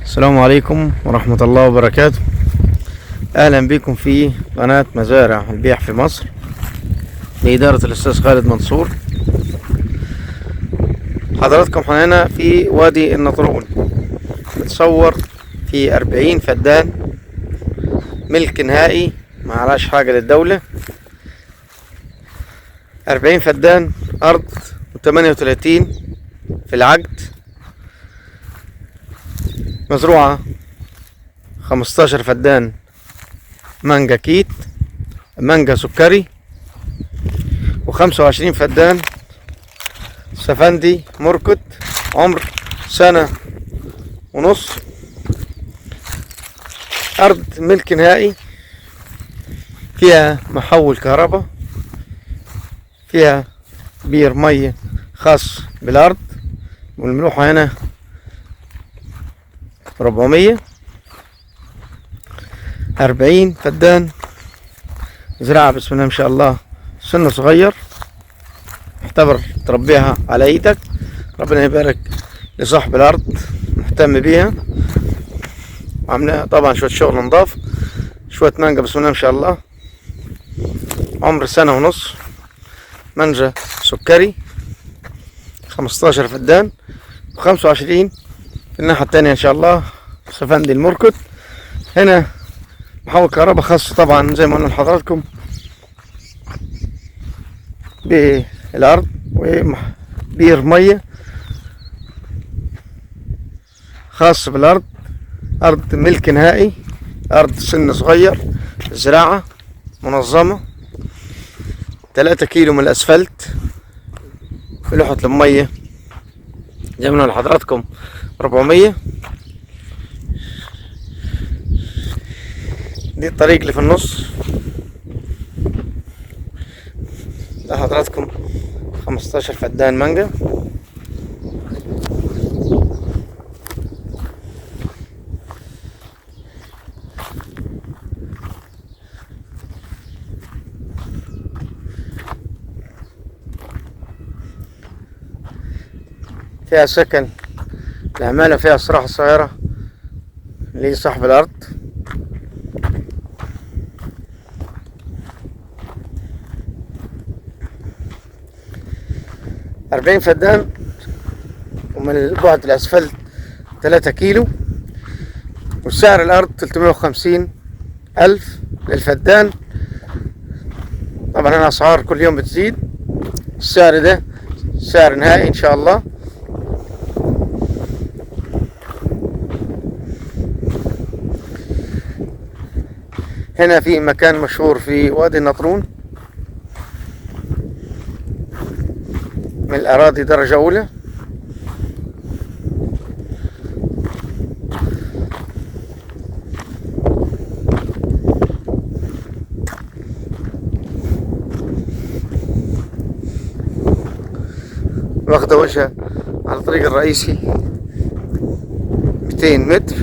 السلام عليكم ورحمة الله وبركاته. أهلا بكم في قناة مزارع البيع في مصر لإدارة الأستاذ خالد منصور. حضراتكم هنا في وادي النطرون، بتصور في 40 فدان ملك نهائي، معلاش حاجة للدولة. 40 فدان أرض و38 في العقد، مزروعة 15 فدان مانجا كيت، مانجا سكري، و25 فدان سفندي مركت، عمر سنة ونص. أرض ملك نهائي، فيها محول كهرباء، فيها بير مية خاص بالأرض، والملوحة هنا 400. 40 فدان زراعة بسم الله ما شاء الله، سنه صغير، اعتبر تربيها على ايدك. ربنا يبارك لصاحب الارض، مهتم بيها، عاملها طبعا شوية شغل نضاف، شوية مانجا بسم الله ما شاء الله، عمر سنة ونص. مانجا سكري 15 فدان، و25 في الناحية التانية ان شاء الله سفندي المركت. هنا محول كهرباء خاص طبعا زي ما قلنا لحضراتكم بالارض، وبير ميه خاص بالارض. ارض ملك نهائي، ارض سن صغير، زراعة منظمة، 3 كيلو من الاسفلت، ملوحة المية زي ما قلنا لحضراتكم 400. دي الطريق اللي في النص ده حضراتكم 15 فدان مانجا. فيها سكن العمالة، فيها استراحة صغيرة لصاحب الأرض. أربعين فدان، ومن بعد الأسفلت 3 كيلو، وسعر الأرض 350 ألف للفدان. طبعا هنا أسعار كل يوم بتزيد، السعر ده سعر نهائي إن شاء الله. هنا في مكان مشهور في وادي النطرون، من الأراضي درجة أولى. واخدة وجهة على الطريق الرئيسي 200 متر.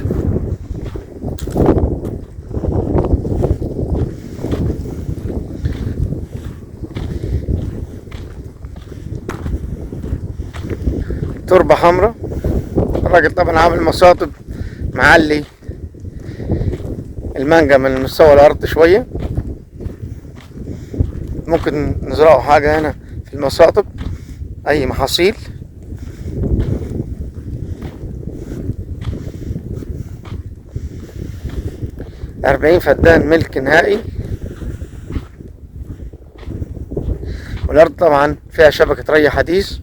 تربة حمراء. الراجل طبعا عامل مصاطب معلي المانجا من مستوى الأرض شوية، ممكن نزرعه حاجة هنا في المصاطب، أي محاصيل. أربعين فدان ملك نهائي، والأرض طبعا فيها شبكة ري حديث،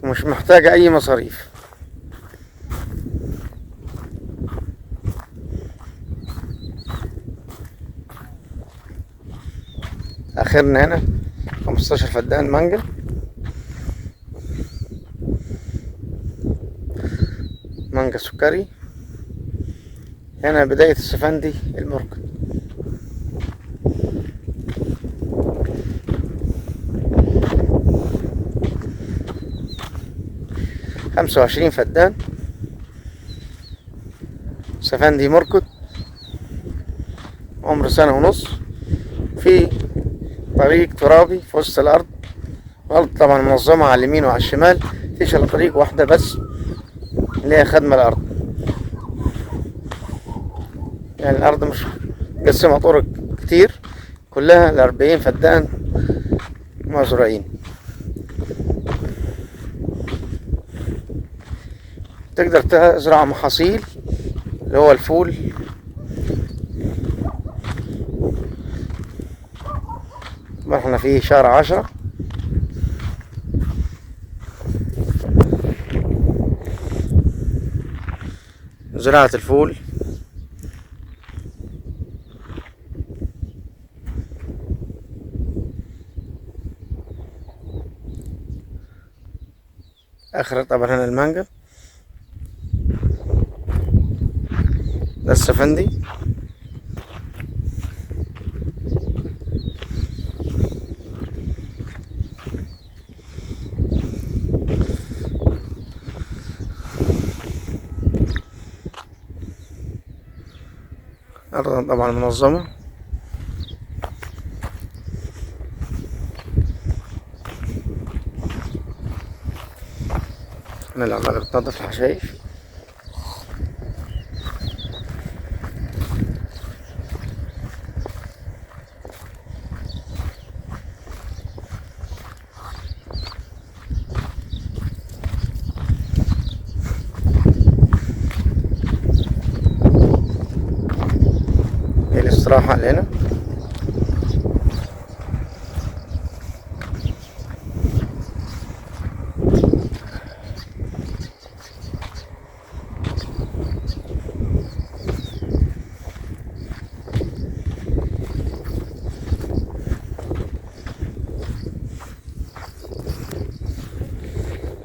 ومش محتاجة أي مصاريف. آخرنا هنا 15 فدان مانجا. مانجا سكري. هنا بداية السفندي المركب. خمسة وعشرين فدان سفندي مركد، عمر سنة ونص، في طريق ترابي في وسط الأرض، الأرض طبعا منظمة على اليمين وعلى الشمال، مفيش الا طريق واحدة بس اللي هي خدمة الارض. يعني الارض مش مقسمة طرق كتير، كلها ال40 فدان مزروعين. تقدر تزرع محاصيل اللي هو الفول، طبعا احنا في شهر 10. زراعة الفول اخر طبعا هنا المانجا، ده السفندي. أرض طبعا منظمة. هنا العمالة بتنظف الحشائش. هي الاستراحة اللي هنا.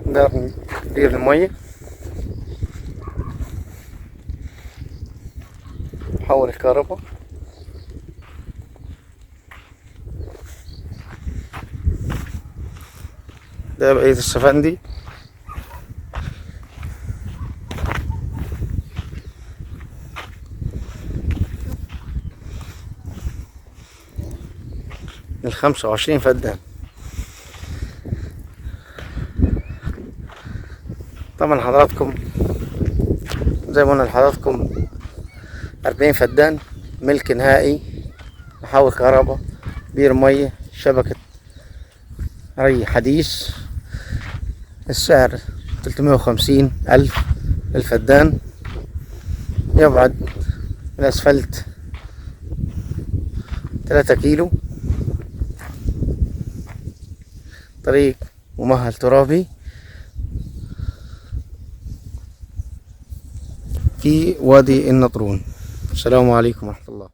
ده بير المية، محول الكهرباء. ده بقية السفندي. ال25 فدان. طبعا حضراتكم زي ما قلنا لحضراتكم 40 فدان ملك نهائي، محول كهرباء، بير مية، شبكة ري حديث. السعر 350,000 الفدان. يبعد الأسفلت 3 كيلو. طريق ممهد ترابي في وادي النطرون. السلام عليكم ورحمة الله.